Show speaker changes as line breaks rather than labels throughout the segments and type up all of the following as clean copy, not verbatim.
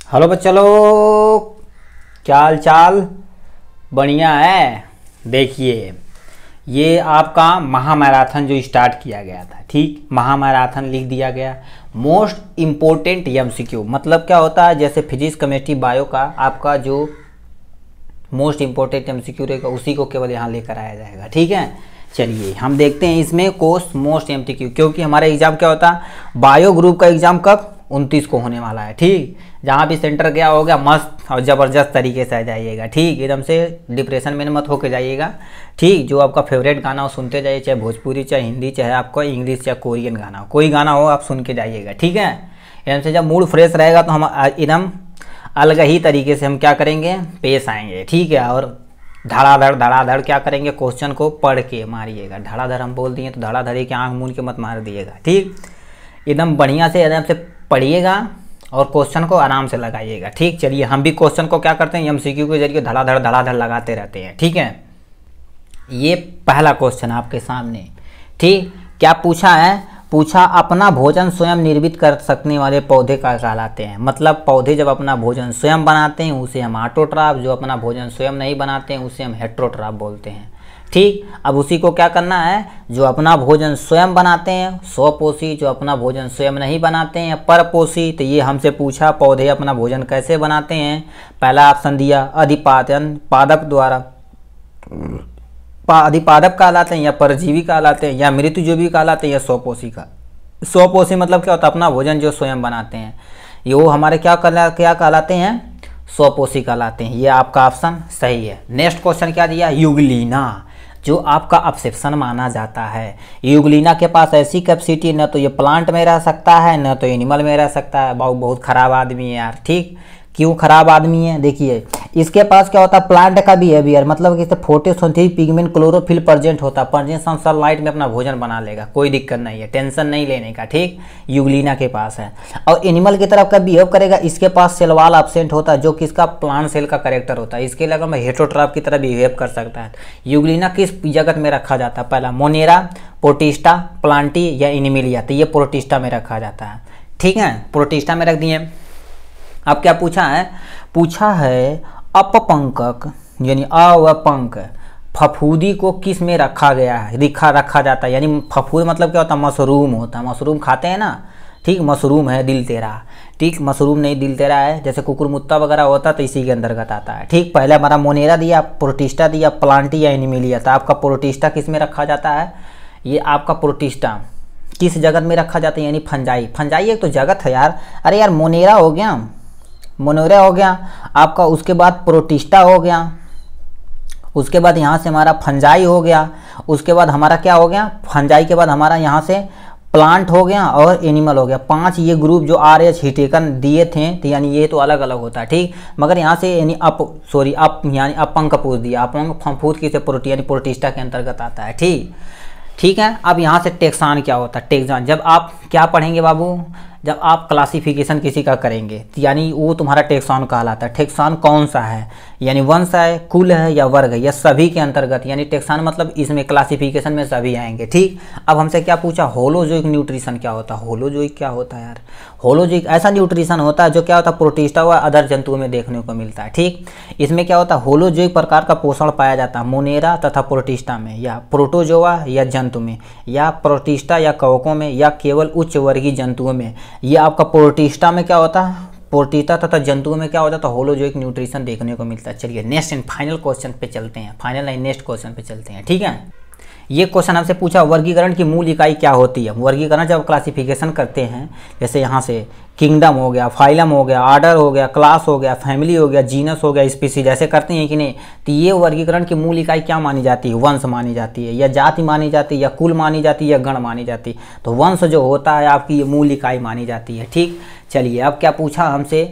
Hello बच्चों लोग, क्या हाल चाल। बढ़िया है। देखिए, ये आपका महामैराथन जो स्टार्ट किया गया था, ठीक, महामैराथन लिख दिया गया। मोस्ट इम्पोर्टेंट एमसीक्यू मतलब क्या होता है, जैसे फिजिक्स केमिस्ट्री बायो का आपका जो मोस्ट इम्पोर्टेंट एमसीक्यू रहेगा उसी को केवल यहाँ लेकर आया जाएगा। ठीक है, चलिए हम देखते हैं इसमें कोर्स मोस्ट एमसीक्यू, क्योंकि हमारा एग्जाम क्या होता है, बायो ग्रुप का एग्जाम कब 29 को होने वाला है। ठीक, जहाँ भी सेंटर गया होगा मस्त और ज़बरदस्त तरीके से आ जाइएगा। ठीक, एकदम से डिप्रेशन में मत होके जाइएगा। ठीक, जो आपका फेवरेट गाना हो सुनते जाइए, चाहे भोजपुरी, चाहे हिंदी, चाहे आपका इंग्लिश, चाहे कोरियन गाना हो, कोई गाना हो आप सुन के जाइएगा। ठीक है, एकदम से जब मूड फ्रेश रहेगा तो हम एकदम अलग ही तरीके से हम क्या करेंगे, पेश आएंगे। ठीक है, और धड़ाधड़ क्या करेंगे, क्वेश्चन को पढ़ के मारिएगा। धड़ाधड़ हम बोल दिए तो धड़ाधड़ की आँख मूंद के मत मार दिएगा। ठीक, एकदम बढ़िया से एकदम से पढ़िएगा और क्वेश्चन को आराम से लगाइएगा। ठीक, चलिए हम भी क्वेश्चन को क्या करते हैं, एमसीक्यू के जरिए धड़ाधड़ लगाते रहते हैं। ठीक है, ये पहला क्वेश्चन आपके सामने। ठीक, क्या पूछा है, पूछा अपना भोजन स्वयं निर्मित कर सकने वाले पौधे का कहलाते हैं। मतलब पौधे जब अपना भोजन स्वयं बनाते हैं उसे हम ऑटोट्रॉफ, जो अपना भोजन स्वयं नहीं बनाते हैं उसे हम हेटेरोट्रॉफ बोलते हैं। ठीक, अब उसी को क्या करना है, जो अपना भोजन स्वयं बनाते हैं स्वपोषी, जो अपना भोजन स्वयं नहीं बनाते हैं परपोषी। तो ये हमसे पूछा पौधे अपना भोजन कैसे बनाते हैं। पहला ऑप्शन दिया अधिपादन पादप द्वारा, अधिपादप कहलाते हैं या परजीवी कहलाते हैं या मृतजीवी कहलाते हैं या स्वपोषी का। स्वपोषी मतलब क्या होता है, अपना भोजन जो स्वयं बनाते हैं, ये वो हमारे क्या कहलाते हैं, स्वपोषी कहलाते हैं। ये आपका ऑप्शन सही है। नेक्स्ट क्वेश्चन क्या दिया, यूग्लिना, जो आपका अपसेप्शन माना जाता है। यूग्लिना के पास ऐसी कैपेसिटी न तो ये प्लांट में रह सकता है न तो एनिमल में रह सकता है। बहुत खराब आदमी है यार। ठीक, क्यों खराब आदमी है, देखिए इसके पास क्या होता है, प्लांट का बिहेवियर, मतलब कि फोटोसिंथेसिस पिगमेंट क्लोरोफिल प्रेजेंट होता है, प्रेजेंस सनलाइट में अपना भोजन बना लेगा, कोई दिक्कत नहीं है, टेंशन नहीं लेने का। ठीक, यूग्लिना के पास है। और एनिमल की तरफ का बिहेव करेगा, इसके पास सेल वॉल एब्सेंट होता है जो किसका, प्लांट सेल का कैरेक्टर होता है। इसके अलावा हेटेरोट्रॉफ की तरह बिहेव कर सकता है। यूग्लिना किस जगत में रखा जाता है, पहला मोनेरा, प्रोटिस्टा, प्लांटी या एनिमिलिया। तो ये प्रोटिस्टा में रखा जाता है। ठीक है, प्रोटिस्टा में रख दिए। अब क्या पूछा है, पूछा है अपपंकक यानी अवपंक फफूदी को किस में रखा गया है, रखा जाता है। यानी फफूद मतलब क्या होता है, मशरूम होता है। मशरूम खाते हैं ना। ठीक, मशरूम है दिल तेरा। ठीक, मशरूम नहीं दिल तेरा है, जैसे कुकुरमुत्ता वगैरह होता तो इसी के अंतर्गत आता है। ठीक, पहले हमारा मोनेरा दिया, प्रोटिस्टा दिया, प्लांटी या एनिमिलिया। तो आपका प्रोटिस्टा किस में रखा जाता है, ये आपका प्रोटिस्टा किस जगत में रखा जाता है, यानी फंजाई। फंजाई एक तो जगत है यार। अरे यार मोनेरा हो गया, मोनेरा हो गया आपका, उसके बाद प्रोटिस्टा हो गया, उसके बाद यहाँ से हमारा फंजाई हो गया, उसके बाद हमारा क्या हो गया, फंजाई के बाद हमारा यहाँ से प्लांट हो गया और एनिमल हो गया। 5 ये ग्रुप जो RH हिटेकन दिए थे, तो यानी ये तो अलग अलग होता है। ठीक, मगर यहाँ से यानी अप यानी अपंक पूछ दिया। अपंक फफूद किसे प्रोटी यानी प्रोटिस्टा के अंतर्गत आता है। ठीक है, अब यहाँ से टेक्सान क्या होता है, टेक्सान जब आप क्या पढ़ेंगे बाबू, जब आप क्लासिफिकेशन किसी का करेंगे यानी वो तुम्हारा टेक्सॉन कहलाता है। टेक्सॉन कौन सा है, यानी वंश है, कुल है या वर्ग है, या सभी के अंतर्गत, यानी टेक्सॉन मतलब इसमें क्लासिफिकेशन में सभी आएंगे। ठीक, अब हमसे क्या पूछा, होलोजोइक न्यूट्रिशन क्या होता है। होलोजोइक क्या होता है यार, होलोजोइक ऐसा न्यूट्रिशन होता है जो क्या होता है, प्रोटिस्टा व अदर जंतुओं में देखने को मिलता है। ठीक, इसमें क्या होता है, होलोजोइक प्रकार का पोषण पाया जाता है मोनेरा तथा प्रोटिस्टा में, या प्रोटोजोआ या जंतु में, या प्रोटिस्टा या कवकों में, या केवल उच्च वर्गीय जंतुओं में। ये आपका प्रोटिस्टा में क्या होता है, प्रोटिस्टा तथा जंतुओं में क्या होता है, तो होलोजोइक न्यूट्रिशन देखने को मिलता है। चलिए नेक्स्ट एंड फाइनल क्वेश्चन पे चलते हैं, फाइनल एंड नेक्स्ट क्वेश्चन पे चलते हैं। ठीक है, ये क्वेश्चन हमसे पूछा वर्गीकरण की मूल इकाई क्या होती है। वर्गीकरण जब क्लासिफिकेशन करते हैं, जैसे यहाँ से किंगडम हो गया, फाइलम हो गया, आर्डर हो गया, क्लास हो गया, फैमिली हो गया, जीनस हो गया, स्पीसीज, जैसे करते हैं कि नहीं, तो ये वर्गीकरण की मूल इकाई क्या मानी जाती है, वंश मानी जाती है, या जाति मानी जाती है, या कुल मानी जाती है, या गण मानी जाती है। तो वंश जो होता है आपकी ये मूल इकाई मानी जाती है। ठीक, चलिए अब क्या पूछा हमसे,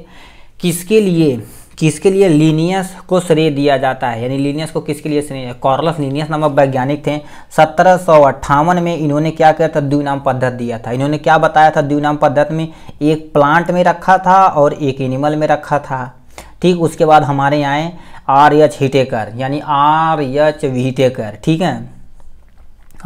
किसके लिए लीनियस को श्रेय दिया जाता है, यानी लीनियस को किसके लिए श्रेय, कार्लस लीनियस नामक वैज्ञानिक थे। 1758 में इन्होंने क्या किया था, द्विनाम पद्धति दिया था। इन्होंने क्या बताया था, द्विनाम पद्धति में एक प्लांट में रखा था और एक एनिमल में रखा था। ठीक, उसके बाद हमारे यहाँ RH हिटेकर यानी RH व्हीटेकर। ठीक है,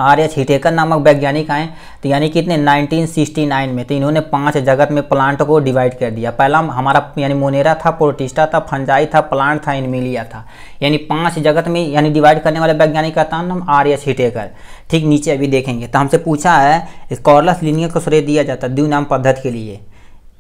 R.H. हिटेकर नामक वैज्ञानिक आए, तो यानी कितने 1969 में। तो इन्होंने 5 जगत में प्लांट को डिवाइड कर दिया। पहला हमारा यानी मोनेरा था, प्रोटिस्टा था, फंजाई था, प्लांट था, एनिमिलिया था। यानी 5 जगत में यानी डिवाइड करने वाले वैज्ञानिक का नाम R.H. हिटेकर। ठीक, नीचे अभी देखेंगे। तो हमसे पूछा है कॉर्लस लिनियर को श्रेय दिया जाता है द्विनाम पद्धति के लिए,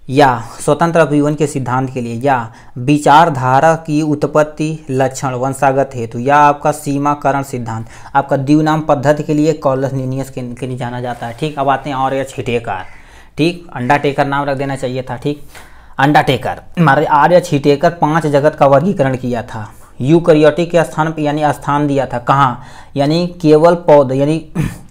या स्वतंत्र अभिवन के सिद्धांत के लिए, या विचारधारा की उत्पत्ति लक्षण वंशागत हेतु, या आपका सीमाकरण सिद्धांत। आपका द्विनाम पद्धति के लिए कॉर्लस लिनियस के लिए जाना जाता है। ठीक, अब आते हैं R.H. हिटेकर। ठीक, अंडरटेकर नाम रख देना चाहिए था। ठीक, अंडरटेकर हमारे R.H. हिटेकर 5 जगत का वर्गीकरण किया था। यूकैरियोटिक के स्थान पर यानी स्थान दिया था कहाँ, यानी केवल पौध यानी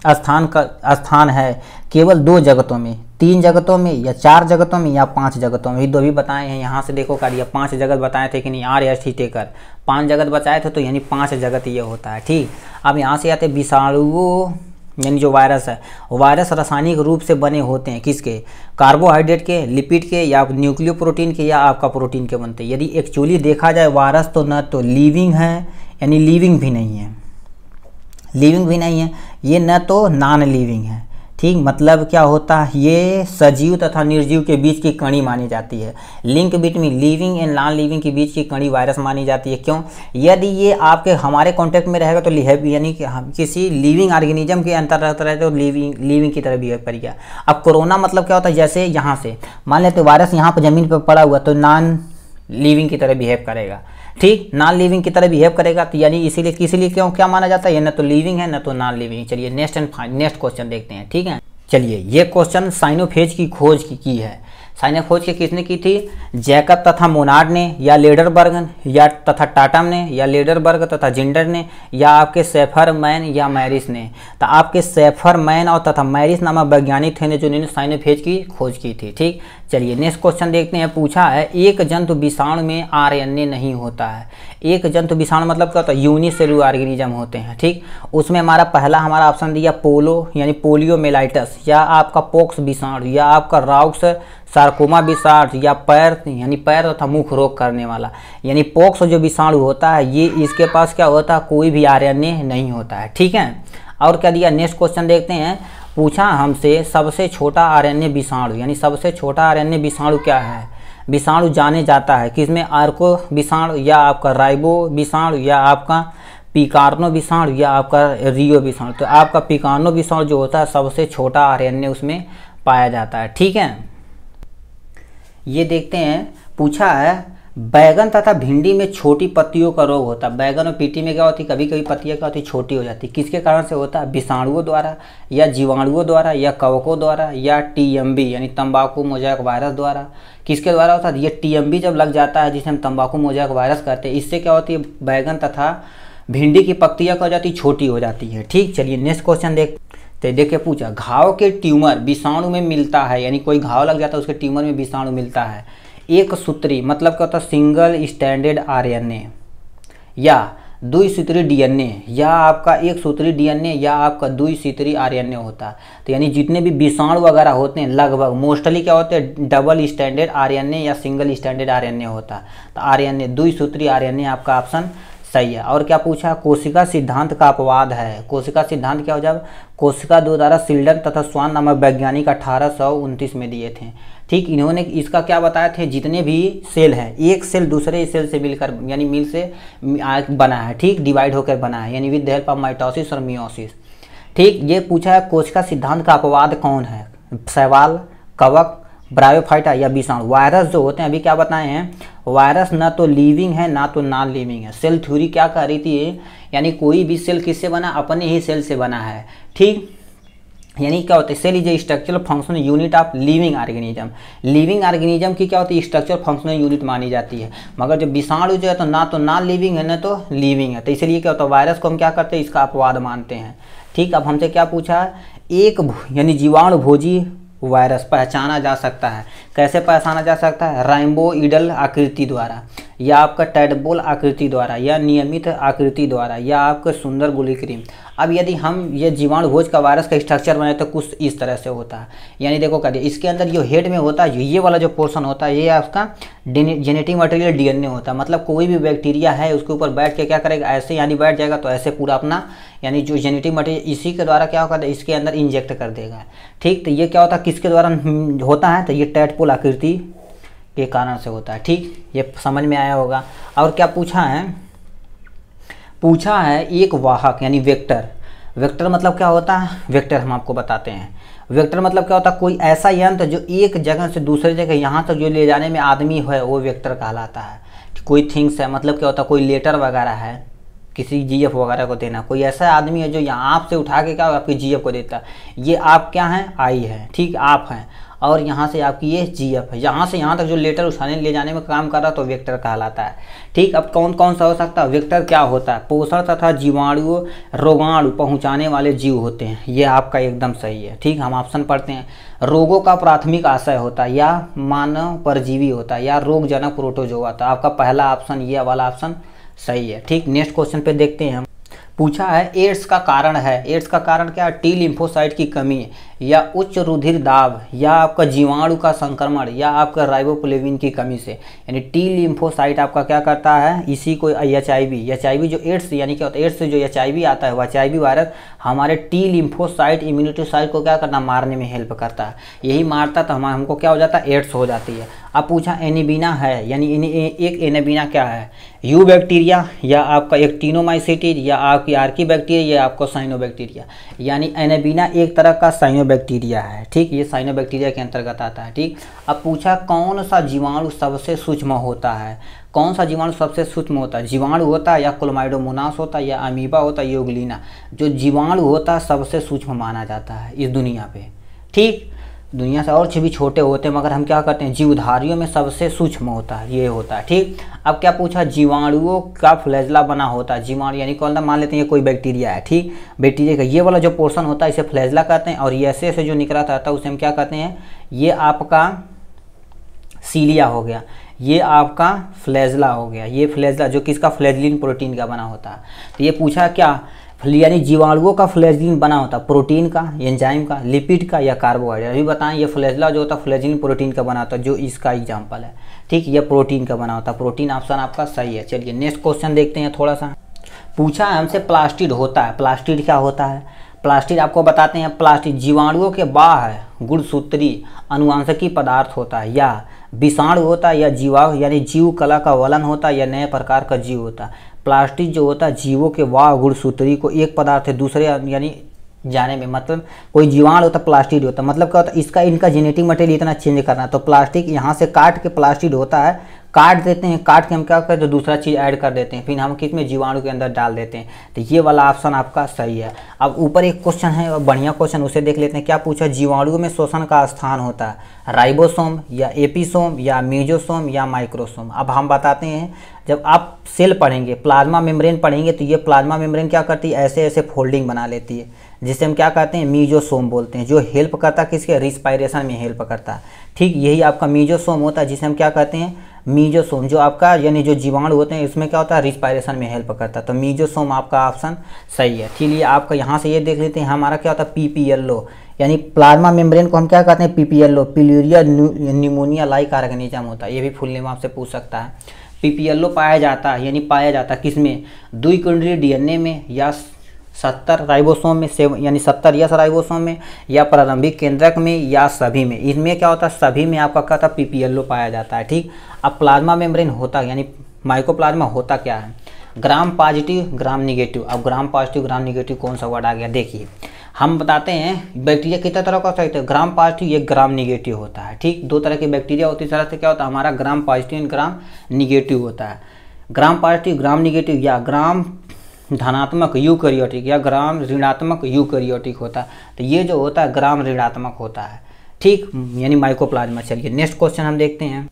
स्थान है केवल 2 जगतों में, 3 जगतों में, या 4 जगतों में, या 5 जगतों में। 2 भी बताए हैं। यहाँ से देखो कार्य 5 जगत बताए थे कि नहीं, R.H. हिटेकर 5 जगत बताए थे, तो यानी 5 जगत ये होता है। ठीक, अब यहाँ से आते विषाणुओं यानी जो वायरस है, वायरस रासायनिक रूप से बने होते हैं किसके, कार्बोहाइड्रेट के, लिपिड के, या न्यूक्लियो प्रोटीन के, या आपका प्रोटीन के बनते हैं। यदि एक्चुअली देखा जाए वायरस तो न तो लिविंग है यानी लिविंग भी नहीं है, लिविंग भी नहीं है, ये न तो नॉन लिविंग है। ठीक, मतलब क्या होता है, ये सजीव तथा निर्जीव के बीच की कड़ी मानी जाती है। Link between living and non living के बीच की कड़ी वायरस मानी जाती है। क्यों, यदि ये आपके हमारे कांटेक्ट में रहेगा तो यानी कि किसी लिविंग ऑर्गेनिज्म के अंतर्गत रहे तो लिविंग की तरह बिहेव करेगा। अब कोरोना मतलब क्या होता है, जैसे यहाँ से मान लेते वायरस यहाँ पर ज़मीन पर पड़ा हुआ तो नॉन लिविंग की तरह बिहेव करेगा। ठीक, नॉन लिविंग की तरह बिहेव करेगा, तो यानी इसीलिए क्यों क्या माना जाता है, ये न तो लिविंग है न तो नॉन लिविंग। चलिए नेक्स्ट क्वेश्चन देखते हैं। ठीक है, चलिए ये क्वेश्चन साइनोफेज की खोज की है। साइनोफेज किसने की थी, जैकब तथा मोनार्ड ने, या लेडरबर्ग या तथा टाटम ने, या लेडरबर्ग तथा जिंडर ने, या आपके सेफरमैन या मैरिस ने। तो आपके सेफरमैन और तथा मैरिस नामक वैज्ञानिक थे जिन्होंने साइनोफेज की खोज की थी। ठीक, चलिए नेक्स्ट क्वेश्चन देखते हैं। पूछा है एक जंतु विषाणु में RNA नहीं होता है। एक जंतु विषाणु मतलब क्या होता है, यूनिसेलुलर ऑर्गेनिज्म होते हैं। ठीक, उसमें हमारा ऑप्शन दिया पोलो यानी पोलियोमेलाइटस, या आपका पोक्स विषाणु, या आपका रॉक्स सार्कोमा विषाणु, या पैर यानी पैर तथा मुख रोग करने वाला यानी पोक्स जो विषाणु होता है ये इसके पास क्या होता है, कोई भी RNA नहीं होता है। ठीक है, और क्या दिया, नेक्स्ट क्वेश्चन देखते हैं। पूछा हमसे सबसे छोटा RNA विषाणु यानी सबसे छोटा RNA विषाणु क्या है, विषाणु जाने जाता है किसमें, आर्को विषाणु, या आपका राइबो विषाणु, या आपका पिकार्नो विषाणु, या आपका रियो विषाणु। तो आपका पिकार्नो विषाणु जो होता है सबसे छोटा RNA उसमें पाया जाता है। ठीक है, ये देखते हैं। पूछा है बैगन तथा भिंडी में छोटी पत्तियों का रोग होता है। बैगन और पीटी में क्या होती है, कभी कभी पत्तियां क्या होती है, छोटी हो जाती है। किसके कारण से होता है, विषाणुओं द्वारा, या जीवाणुओं द्वारा, या कवकों द्वारा, या TMB यानी तंबाकू मोज़ेक वायरस द्वारा। किसके द्वारा होता है, ये TMB जब लग जाता है जिसे हम तंबाकू मोज़ेक वायरस कहते हैं, इससे क्या होती है, बैगन तथा भिंडी की पत्तियाँ क्या हो जाती है, छोटी हो जाती है। ठीक, चलिए नेक्स्ट क्वेश्चन देखिए। पूछा घाव के ट्यूमर विषाणु में मिलता है, यानी कोई घाव लग जाता है उसके ट्यूमर में विषाणु मिलता है। एक सूत्री मतलब क्या होता है, सिंगल स्टैंडर्ड RNA, या द्विसूत्री DNA, या आपका एक सूत्री DNA, या आपका द्विसूत्री RNA होता है। तो यानी जितने भी विषाणु वगैरह होते हैं लगभग मोस्टली क्या होते हैं, डबल स्टैंडर्ड RNA या सिंगल स्टैंडर्ड RNA होता है। तो RNA द्विसूत्री RNA आपका ऑप्शन सही है। और क्या पूछा, कोशिका सिद्धांत का अपवाद है। कोशिका सिद्धांत क्या हो जाए, कोशिका द्वारा सिल्डन तथा स्वान नामक वैज्ञानिक 1829 में दिए थे। ठीक, इन्होंने इसका क्या बताया थे, जितने भी सेल हैं एक सेल दूसरे सेल से मिलकर यानी मिल से बना है। ठीक, डिवाइड होकर बना है यानी with the help of mitosis और मियोसिस। ठीक, ये पूछा है कोशिका सिद्धांत का अपवाद कौन है, शैवाल, कवक, ब्रायोफाइटा, या विषाणु। वायरस जो होते हैं अभी क्या बताए हैं, वायरस ना तो लिविंग है ना तो नॉन लिविंग है। सेल थ्योरी क्या कह रही थी, यानी कोई भी सेल किससे बना, अपने ही सेल से बना है। ठीक, यानी क्या होता है, cell is a structural functional unit of living organism. Living organism की क्या होती है, स्ट्रक्चरल फंक्शनल यूनिट मानी जाती है। मगर जब विषाणु जो है तो ना तो नॉन लिविंग है ना तो लिविंग है, तो इसलिए क्या होता है, वायरस को हम क्या करते हैं, इसका अपवाद मानते हैं। ठीक, अब हमसे क्या पूछा है, एक यानी जीवाणु भोजी वायरस पहचाना जा सकता है। कैसे पहचाना जा सकता है, राइम्बोइडल आकृति द्वारा, या आपका टैडपोल आकृति द्वारा, या नियमित आकृति द्वारा, या आपका सुंदर गोली क्रीम। अब यदि हम ये जीवाणु भोज का वायरस का स्ट्रक्चर बनाए तो कुछ इस तरह से होता है। यानी देखो क्या इसके अंदर जो हेड में होता है, ये वाला जो पोर्शन होता है ये आपका जेनेटिक मटेरियल डीएनए होता है, मतलब कोई भी बैक्टीरिया है उसके ऊपर बैठ के क्या करेगा, ऐसे यानी बैठ जाएगा तो ऐसे पूरा अपना यानी जो जेनेटिक मटेरियल इसी के द्वारा क्या होगा, इसके अंदर इंजेक्ट कर देगा। ठीक, तो ये क्या होता है, किसके द्वारा होता है, तो ये टैडपोल आकृति के कारण से होता है। ठीक, ये समझ में आया होगा। और क्या पूछा है एक वाहक यानी वेक्टर। वेक्टर मतलब क्या होता है, वेक्टर हम आपको बताते हैं। वेक्टर मतलब क्या होता है, कोई ऐसा यंत्र जो एक जगह से दूसरी जगह यहाँ तक जो ले जाने में आदमी है वो वेक्टर कहलाता है। कोई थिंग्स है, मतलब क्या होता है, कोई लेटर वगैरह है किसी जीएफ वगैरह को देना, कोई ऐसा आदमी है जो यहाँ आप से उठा के क्या आपकी जीएफ को देता है। ये आप क्या हैं, आई है, ठीक, आप हैं, और यहाँ से आपकी ये जीएफ है, यहाँ से यहाँ तक जो लेटर उठाने ले जाने में काम कर रहा है तो वेक्टर कहलाता है। ठीक, अब कौन कौन सा हो सकता है, वेक्टर क्या होता है, पोषण तथा जीवाणु रोगाणु पहुँचाने वाले जीव होते हैं। ये आपका एकदम सही है। ठीक, हम ऑप्शन पढ़ते हैं। रोगों का प्राथमिक आशय होता है या मानव परजीवी होता है या रोगजनक प्रोटोजोआ। तो आपका पहला ऑप्शन, ये वाला ऑप्शन सही है। ठीक, नेक्स्ट क्वेश्चन पे देखते हैं हम। पूछा है एड्स का कारण है, एड्स का कारण क्या है, टी लिम्फोसाइट की कमी या उच्च रुधिर दाब या आपका जीवाणु का संक्रमण या आपका राइबोफ्लेविन की कमी से। यानी टी लिम्फोसाइट आपका क्या करता है, इसी को एचआईवी जो एड्स यानी क्या होता है, एड्स से जो एचआईवी आता है वो एचआईवी वायरस हमारे टी लिम्फोसाइट इम्यूनिटी साइट को क्या करना, मारने में हेल्प करता है। यही मारता तो हमको क्या हो जाता है, एड्स हो जाती है। अब पूछा एनीबिना है, यानी एक एनीबिना क्या है, यू बैक्टीरिया या आपका एक्टिनोमाइसीटिस या आपकी आर्की बैक्टीरिया या आपको साइनोबैक्टीरिया। यानी एनीबिना एक तरह का साइनोबैक्टीरिया है। ठीक, ये साइनोबैक्टीरिया के अंतर्गत आता है। ठीक, अब पूछा कौन सा जीवाणु सबसे सूक्ष्म होता है, कौन सा जीवाणु सबसे सूक्ष्म होता है, जीवाणु होता है या क्लोमाइडोमोनास होता है या अमीबा होता है, यूग्लिना। जो जीवाणु होता है सबसे सूक्ष्म माना जाता है इस दुनिया पे। ठीक, दुनिया से और भी छोटे होते हैं मगर हम क्या करते हैं, जीवधारियों में सबसे सूक्ष्म होता है, ये होता है। ठीक, अब क्या पूछा, जीवाणुओं का फ्लैजला बना होता है। जीवाणु यानी कौन, मान लेते हैं ये कोई बैक्टीरिया है। ठीक, बैक्टीरिया का ये वाला जो पोर्शन होता है इसे फ्लैजला कहते हैं, और ये ऐसे ऐसे जो निकला था उसे हम क्या कहते हैं, ये आपका सीलिया हो गया, ये आपका फ्लैजला हो गया। ये फ्लैजला जो किसका, फ्लैजलिन प्रोटीन का बना होता है। तो ये पूछा क्या, यानी जीवाणुओं का फ्लैजलिन बना होता है, प्रोटीन का, एंजाइम का, लिपिड का या कार्बोहाइड्रेट। अभी बताएं, ये फ्लैजला जो होता है फ्लैजलिन प्रोटीन का बना होता है, जो इसका एग्जाम्पल है। ठीक, ये प्रोटीन का बना होता है, प्रोटीन ऑप्शन आपका सही है। चलिए नेक्स्ट क्वेश्चन देखते हैं थोड़ा सा। पूछा है हमसे प्लास्टिड होता है, प्लास्टिड क्या होता है, प्लास्टिड आपको बताते हैं। प्लास्टिड जीवाणुओं के बाह्य गुणसूत्री अनुवांशिकी पदार्थ होता है या विषाणु होता है या यानी जीव कला का वलन होता है या नए प्रकार का जीव होता है। प्लास्टिक जो होता है जीवों के वाह गुणसूत्री को एक पदार्थ है दूसरे यानी जाने में, मतलब कोई जीवाणु होता है प्लास्टिड होता है। मतलब क्या होता है, इसका इनका जेनेटिक मटेरियल इतना चेंज करना, तो प्लास्टिक यहाँ से काट के प्लास्टिड होता है, काट देते हैं, काट के हम क्या करते हैं, तो दूसरा चीज़ ऐड कर देते हैं, फिर हम किस में, जीवाणु के अंदर डाल देते हैं। तो ये वाला ऑप्शन आपका सही है। अब ऊपर एक क्वेश्चन है, बढ़िया क्वेश्चन, उसे देख लेते हैं। क्या पूछा, जीवाणु में श्वसन का स्थान होता है, राइबोसोम या एपिसोम या मेजोसोम या माइक्रोसोम। अब हम बताते हैं, जब आप सेल पढ़ेंगे, प्लाज्मा मेम्ब्रेन पढ़ेंगे, तो ये प्लाज्मा मेम्ब्रेन क्या करती है, ऐसे ऐसे फोल्डिंग बना लेती है, जिसे हम क्या कहते हैं, मीजोसोम बोलते हैं, जो हेल्प करता है किसके, रिस्पायरेशन में हेल्प करता है। ठीक, यही आपका मीजोसोम होता है, जिसे हम क्या कहते हैं, मीजोसोम। जो आपका यानी जो जीवाणु होते हैं इसमें क्या होता है, रिस्पायरेशन में हेल्प करता है, तो मीजोसोम आपका ऑप्शन सही है। ठीक, आपका यहाँ से ये देख लेते हैं, हमारा क्या होता है, पीपीएलओ, यानी प्लाज्मा मेम्ब्रेन को हम क्या कहते हैं, पीपीएलओ, पिल्यूरिया न्यूमोनिया लाइक ऑर्गेनिज्म होता है। ये भी फुल नेम आपसे पूछ सकता है। पीपीएलओ पाया जाता है, यानी पाया जाता है किसमें, द्विकुंडलीय डीएनए में या 70 राइबोसोम में, यानी 70 यस राइबोसोम में या प्रारंभिक केंद्रक में या सभी में। इसमें क्या होता है, सभी में आपका क्या होता है, पीपीएलओ पाया जाता है। ठीक, अब प्लाज्मा मेम्ब्रेन होता है यानी माइकोप्लाज्मा होता क्या है, ग्राम पॉजिटिव ग्राम निगेटिव। अब ग्राम पॉजिटिव ग्राम निगेटिव कौन सा वर्ड आ गया, देखिए हम बताते हैं बैक्टीरिया कितने तरह का होता है, ग्राम पॉजिटिव एक ग्राम निगेटिव होता है। ठीक, दो तरह की बैक्टीरिया होती है, इस तरह से क्या होता है, हमारा ग्राम पॉजिटिव ग्राम निगेटिव होता है। ग्राम पॉजिटिव ग्राम निगेटिव या ग्राम धनात्मक यूकैरियोटिक या ग्राम ऋणात्मक यूकैरियोटिक होता है। तो ये जो होता है ग्राम ऋणात्मक होता है। ठीक, यानी माइकोप्लाज्मा। चलिए नेक्स्ट क्वेश्चन हम देखते हैं।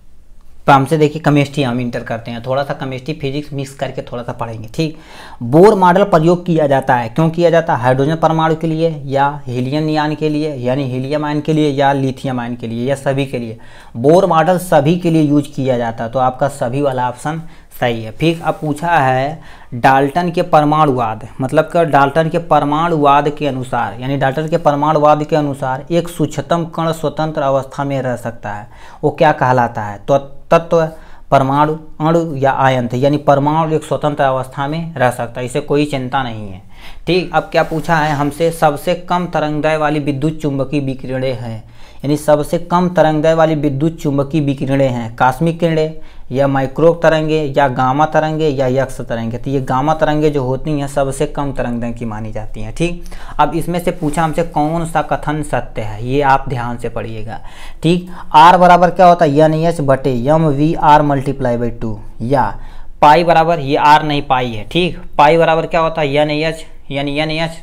तो हमसे देखिए केमिस्ट्री हम इंटर करते हैं, थोड़ा सा केमिस्ट्री फिजिक्स मिक्स करके थोड़ा सा पढ़ेंगे। ठीक, बोर मॉडल प्रयोग किया जाता है, क्यों किया जाता है, हाइड्रोजन परमाणु के लिए या हीलियम नियान के लिए, यानी हीलियम आयन के लिए या लिथियम आयन के लिए या सभी के लिए। बोर मॉडल सभी के लिए यूज किया जाता है, तो आपका सभी वाला ऑप्शन सही है। फिर अब पूछा है डाल्टन के परमाणुवाद, मतलब कि डाल्टन के परमाणुवाद के अनुसार, यानी डाल्टन के परमाणुवाद के अनुसार एक सूक्ष्मतम कण स्वतंत्र अवस्था में रह सकता है, वो क्या कहलाता है, तो तत्व है, परमाणु, अणु या आयन थे, यानी परमाणु एक स्वतंत्र अवस्था में रह सकता है, इसे कोई चिंता नहीं है। ठीक, अब क्या पूछा है हमसे, सबसे कम तरंगदैर्घ्य वाली विद्युत चुंबकीय विकिरणें हैं, यानी सबसे कम तरंगदैर्घ्य वाली विद्युत चुंबकीय विकिरणें हैं कास्मिक किरणें या माइक्रो तरंगे या गामा तरंगे या यक्स तरंगे। तो ये गामा तरंगे जो होती हैं सबसे कम तरंगदैर्घ्य की मानी जाती हैं। ठीक, अब इसमें से पूछा हमसे कौन सा कथन सत्य है, ये आप ध्यान से पढ़िएगा। ठीक, आर बराबर क्या होता है, एन एच बटे M V R multiply by 2, या पाई बराबर, ये आर नहीं पाई है। ठीक, पाई बराबर क्या होता है, एन एच यानी एन एच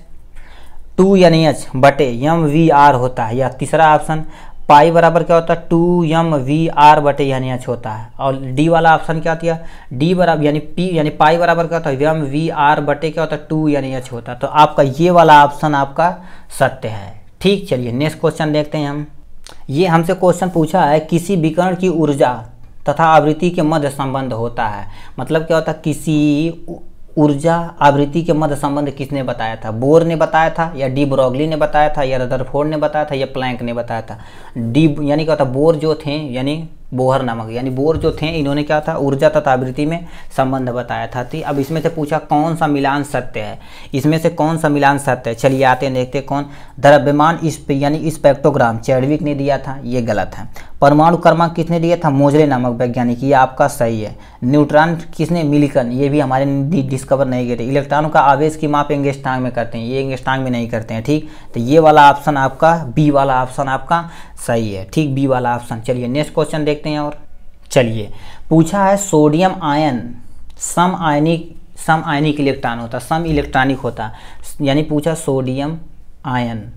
2 एन एच बटे एम वी आर होता है, या तीसरा ऑप्शन पाई बराबर क्या होता है 2 एम वी आर बटे एन एच होता है। और डी वाला ऑप्शन क्या दिया, डी बराबर यानी पी यानी पाई बराबर क्या होता है एम वी आर बटे क्या होता है 2 एन एच होता है। तो आपका ये वाला ऑप्शन आपका सत्य है। ठीक, चलिए नेक्स्ट क्वेश्चन देखते हैं हम। ये हमसे क्वेश्चन पूछा है किसी विकर्ण की ऊर्जा तथा आवृत्ति के मध्य संबंध होता है, मतलब क्या होता है किसी ऊर्जा आवृत्ति के मध्य संबंध किसने बताया था, बोर ने बताया था या डी ब्रोगली ने बताया था या रदरफोर्ड ने बताया था या प्लैंक ने बताया था। डी यानी क्या होता बोर जो थे यानी बोहर नामक यानी बोर जो थे इन्होंने क्या था ऊर्जा तथा आवृत्ति में संबंध बताया था। ठीक, अब इसमें से पूछा कौन सा मिलान सत्य है, इसमें से कौन सा मिलान सत्य है। चलिए आते हैं देखते कौन, द्रव्यमान यानी स्पेक्ट्रोग्राम चैडविक ने दिया था, ये गलत है। परमाणु क्रमांक किसने दिया था, मोजले नामक वैज्ञानिक, ये आपका सही है। न्यूट्रॉन किसने, मिल्टन, ये भी हमारे डिस्कवर नहीं किए थे। इलेक्ट्रॉनों का आवेश की माप एंगस्ट्रॉम में करते हैं, ये एंगस्ट्रॉम में नहीं करते हैं। ठीक, तो ये वाला ऑप्शन आपका बी वाला ऑप्शन आपका सही है। ठीक, बी वाला ऑप्शन। चलिए नेक्स्ट क्वेश्चन देखते हैं। और चलिए पूछा है सोडियम आयन सम आयनिक इलेक्ट्रॉन होता, सम इलेक्ट्रॉनिक होता, यानी पूछा सोडियम आयन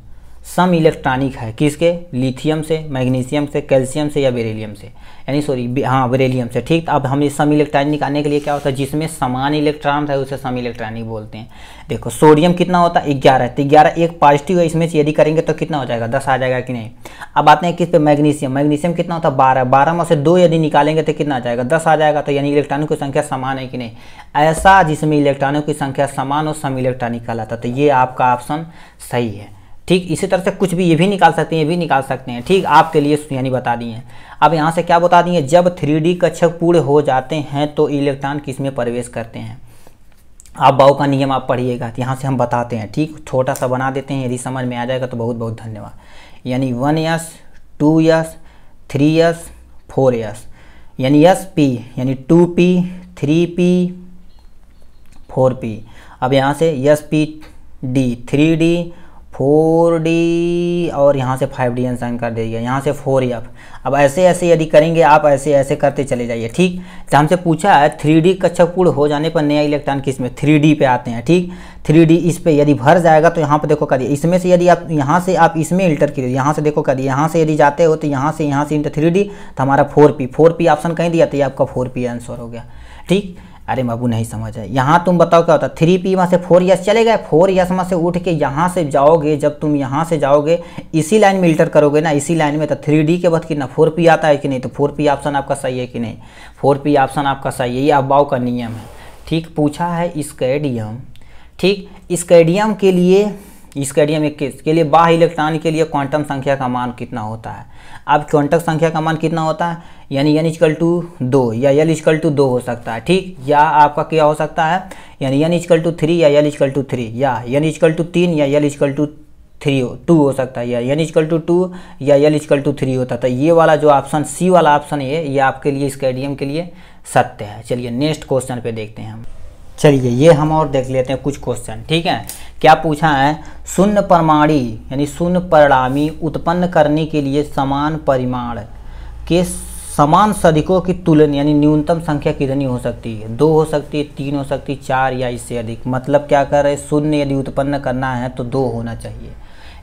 सम इलेक्ट्रॉनिक है किसके, लिथियम से, मैग्नीशियम से, कैल्शियम से या बेरिलियम से, यानी सॉरी हाँ बेरिलियम से। ठीक, अब हम इस सम इलेक्ट्रॉनिक निकालने के लिए क्या होता है, जिसमें समान इलेक्ट्रॉन है उसे सम इलेक्ट्रॉनिक बोलते हैं। देखो सोडियम कितना होता है 11, तो 11 एक पॉजिटिव है, इसमें से यदि करेंगे तो कितना हो जाएगा 10 आ जाएगा कि नहीं। अब आते हैं किस पे, मैग्नीशियम कितना होता है 12, 12 में से 2 यदि निकालेंगे तो कितना आ जाएगा 10 आ जाएगा। तो यानी इलेक्ट्रॉनों की संख्या समान है कि नहीं, ऐसा जिसमें इलेक्ट्रॉनों की संख्या समान और सम इलेक्ट्रॉनिक कहलाता, तो ये आपका ऑप्शन सही है। ठीक, इसी तरह से कुछ भी ये भी निकाल सकते हैं, ये भी निकाल सकते हैं। ठीक, आपके लिए यानी बता दिए। अब यहाँ से क्या बता दिए, जब 3D कक्षक पूर्ण हो जाते हैं तो इलेक्ट्रॉन किस में प्रवेश करते हैं। आप बाउ का नियम आप पढ़िएगा, तो यहाँ से हम बताते हैं। ठीक, छोटा सा बना देते हैं, यदि समझ में आ जाएगा तो बहुत बहुत धन्यवाद। यानी 1s 2s 3s 4s, यानी sp यानी 2p 3p 4p। अब यहाँ से sp d 3d 4d और यहाँ से 5d आंसर कर दीजिए, यहाँ से 4f। अब ऐसे ऐसे यदि करेंगे आप, ऐसे ऐसे करते चले जाइए। ठीक, तो हमसे पूछा है 3D कक्षक पूर्ण हो जाने पर नया इलेक्ट्रॉन किस में, 3D पे आते हैं। ठीक, 3D इस पे यदि भर जाएगा तो यहाँ पे देखो कर दिए, इसमें से यदि आप यहाँ से आप इसमें इंटर कीजिए, यहाँ से देखो कर दिए, यहाँ से यदि जाते हो तो यहाँ से इंटर 3D, तो हमारा 4p ऑप्शन कहीं दिया, तो ये आपका 4p आंसर हो गया। ठीक, अरे बाबू नहीं समझ है, यहाँ तुम बताओ क्या होता है 3p में से 4s चले गए, 4s में से उठ के यहाँ से जाओगे, जब तुम यहाँ से जाओगे इसी लाइन में इंटर करोगे ना, इसी लाइन में, तो 3d के बाद कितना 4p आता है कि नहीं, तो 4p ऑप्शन आपका सही है कि नहीं, 4p ऑप्शन आपका सही है। ये अफवाह का नियम है। ठीक, पूछा है स्कैडियम। ठीक, स्कैडियम के लिए, स्कैडियम 21 के लिए बाह्य इलेक्ट्रॉन के लिए क्वांटम संख्या का मान कितना होता है। अब क्वांटम संख्या का मान कितना होता है, यानी n इक्वल टू 2 या l इक्वल टू 2 हो सकता है। ठीक, या आपका क्या हो सकता है, यानी n इक्वल टू 3 या l इक्वल टू 3, या n इक्वल टू 3 या l इक्वल टू 2 हो सकता है, या n इक्वल टू 2 या l इक्वल टू 3 होता था। ये वाला जो ऑप्शन सी वाला ऑप्शन है, ये आपके लिए स्कैडियम के लिए सत्य है। चलिए नेक्स्ट क्वेश्चन पे देखते हैं हम। चलिए ये हम और देख लेते हैं कुछ क्वेश्चन। ठीक है, क्या पूछा है, शून्य परमाणु यानी शून्य परिणामी उत्पन्न करने के लिए समान परिमाण के समान सदिकों की तुलना यानी न्यूनतम संख्या कितनी हो सकती है, 2 हो सकती है, 3 हो सकती है, 4 या इससे अधिक। मतलब क्या कर रहे हैं, शून्य यदि उत्पन्न करना है तो 2 होना चाहिए,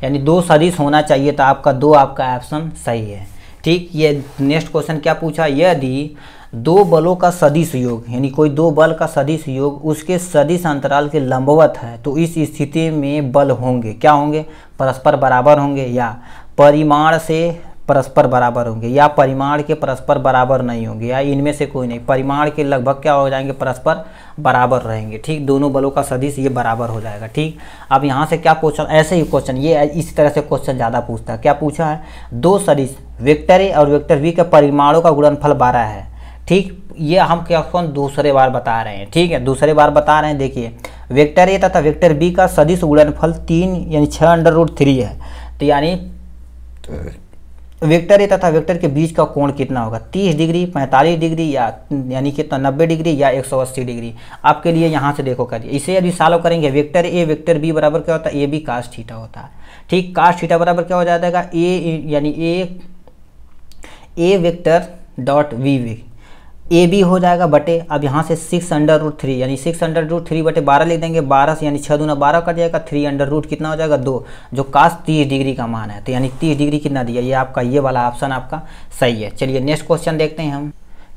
यानी 2 सदिश होना चाहिए, तो आपका 2 आपका ऑप्शन सही है। ठीक, ये नेक्स्ट क्वेश्चन क्या पूछा, यदि 2 बलों का सदिश योग यानी कोई 2 बल का सदिश योग उसके सदिश अंतराल के लंबवत है तो इस स्थिति में बल होंगे क्या होंगे, परस्पर बराबर होंगे, या परिमाण से परस्पर बराबर होंगे, या परिमाण के परस्पर बराबर नहीं होंगे, या इनमें से कोई नहीं, परिमाण के लगभग क्या हो जाएंगे, परस्पर बराबर रहेंगे। ठीक, दोनों बलों का सदिश ये बराबर हो जाएगा। ठीक, अब यहाँ से क्या क्वेश्चन, ऐसे ही क्वेश्चन ये इस तरह से क्वेश्चन ज़्यादा पूछता है। क्या पूछा है, 2 सदिश वेक्टर ए और वेक्टर बी के परिमाणों का गुणनफल 12 है, ठीक, ये हम क्या कौन दूसरे बार बता रहे हैं, ठीक है, दूसरे बार बता रहे हैं। देखिए वेक्टर ए तथा वेक्टर बी का सदिश गुणनफल 3 यानी 6√3 है। तो यानी वेक्टर ए तथा वेक्टर के बीच का कोण कितना होगा, 30 डिग्री, 45 डिग्री, या यानी कितना 90 डिग्री या 180 डिग्री। आपके लिए यहाँ से देखो करिए, इसे यदि सॉल्व करेंगे वेक्टर ए वेक्टर बी बराबर क्या होता है, ए बी कास थीटा होता है। ठीक, कास थीटा बराबर क्या हो जाएगा, ए यानी A vector dot V A B हो जाएगा बटे, अब यहाँ से 6√3 यानी 6√3 बटे 12 लिख देंगे, 12 से यानी 6 दूना 12 कट जाएगा, 3 कितना हो जाएगा 2, जो कास 30 डिग्री का मान है। तो यानी 30 डिग्री कितना दिया, ये आपका ये वाला ऑप्शन आपका सही है। चलिए नेक्स्ट क्वेश्चन देखते हैं हम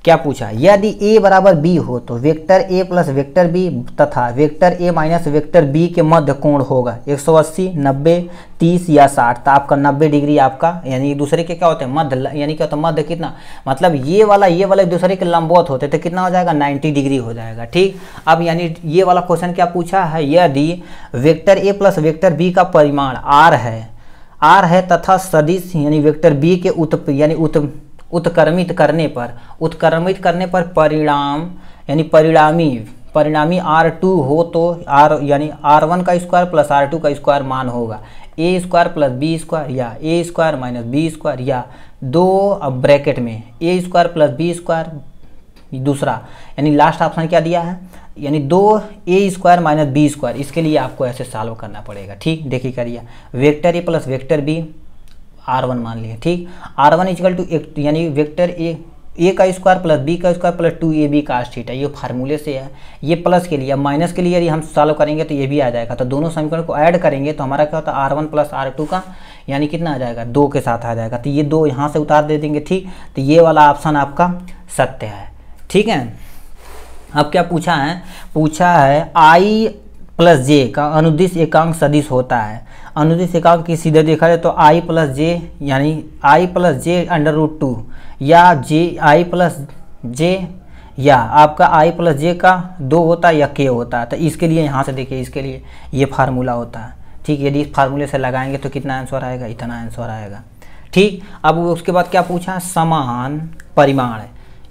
क्या पूछा। यदि a बराबर b हो तो vector a plus vector b तथा vector a minus vector b के मध्य कोण होगा 180, 90, 30 या 60। तो आपका 90 डिग्री आपका यानी दूसरे के क्या होते हैं मध्य, यानी क्या होता है मध्य कितना, मतलब ये वाला एक दूसरे के लंबवत होते तो कितना हो जाएगा 90 डिग्री हो जाएगा। ठीक, अब यानी ये वाला क्वेश्चन क्या पूछा है, यदि vector a plus vector b का परिमाण r है तथा सदिश यानी वेक्टर b के उत्क्रमित करने पर परिणाम यानी परिणामी R2 हो तो R यानी R1 का स्क्वायर प्लस R2 का स्क्वायर मान होगा a square plus b square या a square minus b square या 2 अब ब्रैकेट में a square plus b square, दूसरा यानी लास्ट ऑप्शन क्या दिया है यानी 2a square minus b square. इसके लिए आपको ऐसे सॉल्व करना पड़ेगा। ठीक, देखिए करिए, vector a plus vector b R1 मान लिया। ठीक, R1 इक्वल टू यानी वेक्टर ए का स्क्वायर प्लस बी का square plus 2ab cos theta, ये फार्मूले से है। ये प्लस के लिए, माइनस के लिए यदि हम सॉल्व करेंगे तो ये भी आ जाएगा। तो दोनों समीकरण को ऐड करेंगे तो हमारा क्या होता है R1 प्लस R2 का यानी कितना आ जाएगा 2 के साथ आ जाएगा। तो ये 2 यहाँ से उतार दे देंगे। ठीक, तो ये वाला ऑप्शन आपका सत्य है। ठीक है, अब क्या पूछा है I प्लस जे का अनुदिश एकांक सदिश होता है। अनुदिश एकांक की सीधे देखा जाए तो I प्लस जे यानी I प्लस जे √2 या I प्लस जे या आपका I प्लस जे का 2 होता है या k होता है। तो इसके लिए यहाँ से देखिए, इसके लिए ये फार्मूला होता है। ठीक, यदि इस फार्मूले से लगाएंगे तो कितना आंसर आएगा, इतना आंसर आएगा। ठीक, अब उसके बाद क्या पूछा, समान परिमाण,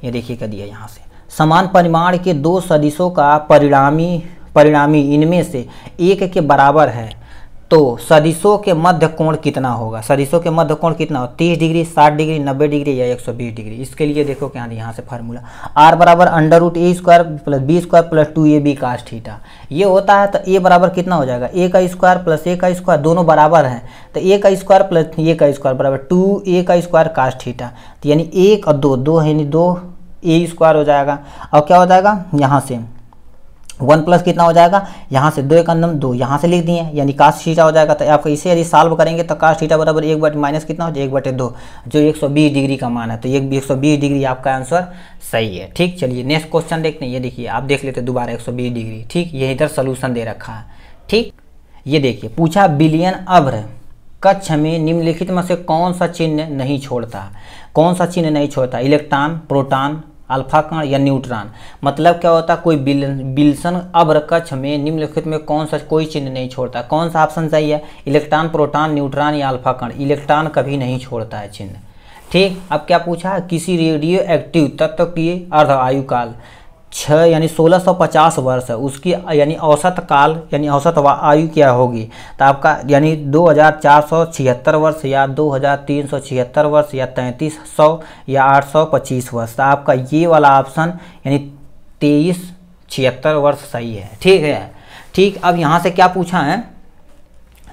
ये देखिए क्या दिया यहाँ से, समान परिमाण के 2 सदिशों का परिणामी इनमें से एक के बराबर है तो सदिशों के मध्य कोण कितना होगा। सदिशों के मध्य कोण कितना हो, 30 डिग्री, 60 डिग्री, 90 डिग्री या 120 डिग्री। इसके लिए देखो क्या यहाँ से फार्मूला R बराबर √a square plus b square plus 2ab cos theta ये होता है। तो a बराबर कितना हो जाएगा, a का स्क्वायर प्लस a का स्क्वायर, दोनों बराबर हैं तो a का स्क्वायर प्लस a का स्क्वायर बराबर 2a का स्क्वायर कास थीटा। तो यानी 1 और 2 यानी 2a स्क्वायर हो जाएगा। और क्या हो जाएगा यहाँ से 1 प्लस कितना हो जाएगा, यहाँ से 2 का 2 यहाँ से लिख दिए यानी कास थीटा हो जाएगा। तो आपको इसे यदि सॉल्व करेंगे तो कास थीटा बराबर 1 बटे माइनस कितना हो जाएगा 1/2 जो 120 डिग्री का मान है। तो 120 डिग्री आपका आंसर सही है। ठीक, चलिए नेक्स्ट क्वेश्चन देखते हैं। ये देखिए, आप देख लेते दोबारा 120 डिग्री। ठीक, ये इधर सोल्यूशन दे रखा है। ठीक, ये देखिए पूछा बिलियन अभ्र कक्ष में निम्नलिखित में से कौन सा चिन्ह नहीं छोड़ता, इलेक्ट्रॉन, प्रोटॉन, अल्फा कण या न्यूट्रॉन। मतलब क्या होता है, कोई विल्सन अभ्र कक्ष में निम्नलिखित में कौन सा कोई चिन्ह नहीं छोड़ता। कौन सा ऑप्शन सही है, इलेक्ट्रॉन, प्रोटॉन, न्यूट्रॉन या अल्फा कण। इलेक्ट्रॉन कभी नहीं छोड़ता है चिन्ह। ठीक, अब क्या पूछा है, किसी रेडियो एक्टिव तत्व की अर्ध आयु काल 6 यानी 1650 वर्ष है, उसकी यानी औसत काल यानी औसत आयु क्या होगी। तो आपका यानी 2476 वर्ष या 2376 वर्ष या 3300 या 825 वर्ष। तो आपका ये वाला ऑप्शन यानी 2376 वर्ष सही है। ठीक है। ठीक, अब यहाँ से क्या पूछा है,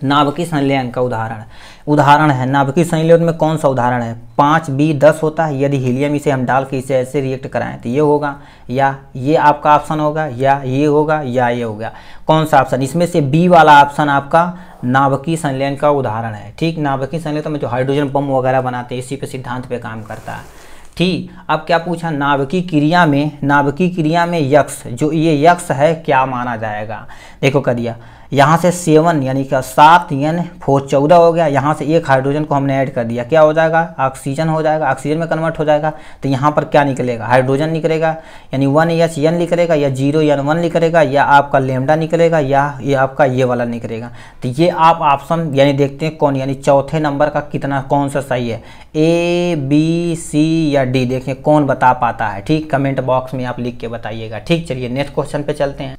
नाभिकीय संलयन का उदाहरण है। नाभिकीय संलयन में कौन सा उदाहरण है, 5B10 होता है। यदि हीलियम इसे हम डाल के इसे ऐसे रिएक्ट कराएं तो ये होगा या ये आपका ऑप्शन होगा या ये होगा या ये होगा। कौन सा ऑप्शन, इसमें से बी वाला ऑप्शन आपका नाभिकीय संलयन का उदाहरण है। ठीक, नाभिकीय संलयन में जो हाइड्रोजन बम वगैरह बनाते हैं इसी पे सिद्धांत पे काम करता है। ठीक, अब क्या पूछा, नाभिकीय क्रिया में यक्स, जो ये यक्स है क्या माना जाएगा। देखो कर दिया, यहाँ से 7 यानी कि 7 N 4 14 हो गया। यहाँ से एक हाइड्रोजन को हमने ऐड कर दिया, क्या हो जाएगा, ऑक्सीजन हो जाएगा, ऑक्सीजन में कन्वर्ट हो जाएगा। तो यहाँ पर क्या निकलेगा, हाइड्रोजन निकलेगा, यानी 1H N निकलेगा, या 0N1 निकलेगा, या आपका लेमडा निकलेगा, या ये आपका ये वाला निकलेगा। तो ये आप ऑप्शन यानी देखते हैं कौन, यानी चौथे नंबर का कितना कौन सा सही है, A B C या D, देखें कौन बता पाता है। ठीक, कमेंट बॉक्स में आप लिख के बताइएगा। ठीक, चलिए नेक्स्ट क्वेश्चन पे चलते हैं।